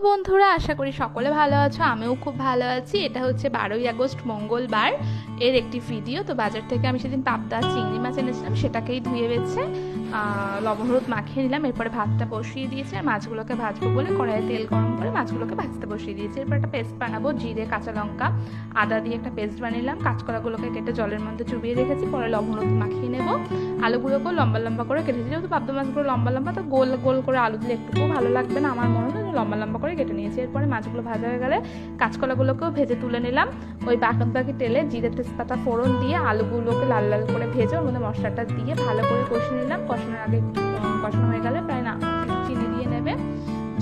বন্ধুরা, আশা করি সকলে ভালো আছো। আমিও খুব ভালো আছি। এটা হচ্ছে 12ই আগস্ট মঙ্গলবার এর একটি ভিডিও। তো বাজার থেকে আমি সেদিন পাবদা চিংড়ি মাছ এনেছিলাম, সেটাকেই ধুয়ে বেছে লবণ হলুদ মাখিয়ে নিলাম। এরপরে ভাতটা বসিয়ে দিয়েছি, আর মাছগুলোকে ভাজবো বলে কড়াইয়ে তেল গরম করে মাছগুলোকে ভাজতে বসিয়ে দিয়েছি। এরপর একটা পেস্ট বানাবো, জিরে কাঁচা লঙ্কা আদা দিয়ে একটা পেস্ট বানিয়ে কাঁচকলাগুলোকে কেটে জলের মধ্যে চুবিয়ে রেখেছি। পরে লবণ হলুদ মাখিয়ে নেব। আলুগুলোকেও লম্বা লম্বা করে কেটেছি, যেহেতু পাবদা মাছগুলো লম্বা লম্বা, তো গোল গোল করে আলু দিলে একটুকুও ভালো লাগবে না আমার মনে হয়, লম্বা লম্বা করে কেটে নিয়েছি। এরপরে মাছগুলো ভাজা হয়ে গেলে কাঁচকলাগুলোকেও ভেজে তুলে নিলাম। ওই বাকি তেলে জিরে তেজপাতা ফোড়ন দিয়ে আলুগুলোকে লাল লাল করে ভেজে ওর মধ্যে মশলাটা দিয়ে ভালো করে কষিয়ে নিলাম। কষানোর আগে কষানো হয়ে গেলে প্রায় না চিনি দিয়ে নেবে,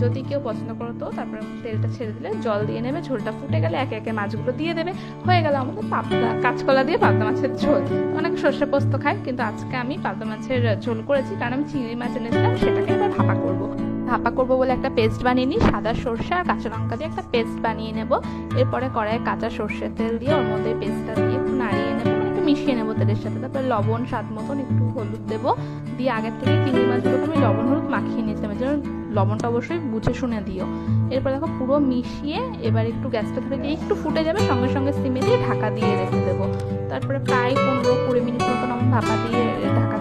যদি কেউ পছন্দ করো তো। তারপরে তেলটা ছেড়ে দিলে জল দিয়ে নেবে, ঝোলটা ফুটে গেলে একে একে মাছগুলো দিয়ে দেবে। হয়ে গেল আমাদের পাবদা কাঁচকলা দিয়ে পাবদা মাছের ঝোল। অনেকে সর্ষে পোস্ত খায়, কিন্তু আজকে আমি পাবদা মাছের ঝোল করেছি, কারণ আমি চিংড়ি মাছ এনেছিলাম, সেটাকে এবার ভাপা করবো বলে একটা পেস্ট বানিয়ে নিই। সাদা সর্ষে আর কাঁচা লঙ্কা দিয়ে একটা পেস্ট বানিয়ে নেব। এরপরে কড়াইয়ে কাঁচা সর্ষের তেল দিয়ে ওর মধ্যে পেস্টটা দিয়ে একটু নাড়িয়ে নেবো, একটু মিশিয়ে নেবো তেলের সাথে। তারপরে লবণ স্বাদ মতন, একটু হলুদ দেবো, দিয়ে আগের থেকে চিংড়ি মাছগুলোকে আমি লবণ হলুদ মাখিয়ে নিয়েছিলাম, যেন লবণটা অবশ্যই বুঝে শুনে দিও। এরপর দেখো পুরো মিশিয়ে এবার একটু গ্যাসটা ধরে দিয়ে একটু ফুটে যাবে, সঙ্গে সঙ্গে সিমে দিয়ে ঢাকা দিয়ে রেখে দেবো। তারপরে প্রায় 15-20 মিনিট মতন আমি ঢাকা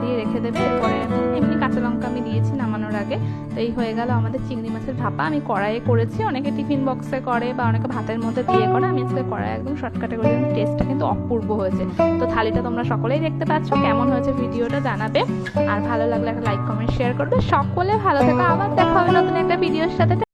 দিয়ে রেখে দেবে। এরপরে এমনি কাঁচা লঙ্কা আমি দিয়েছি নামানোর আগে। তো এই হয়ে গেল আমাদের চিংড়ি মাছের ভাপা। আমি কড়াইয়ে করেছি, অনেকে টিফিন বক্সে করে বা অনেকে ভাতের মধ্যে দিয়ে করে, আমি আজকে কড়াই একদম শর্টকাটে করে। টেস্টটা কিন্তু অপূর্ব হয়েছে। তো থালিটা তোমরা সকলেই দেখতে পাচ্ছ, কেমন হয়েছে ভিডিওটা জানাবে, আর ভালো লাগলে একটা লাইক কমেন্ট শেয়ার করবে। সকলে ভালো থেকো, আবার দেখা হবে নতুন একটা ভিডিওর সাথে।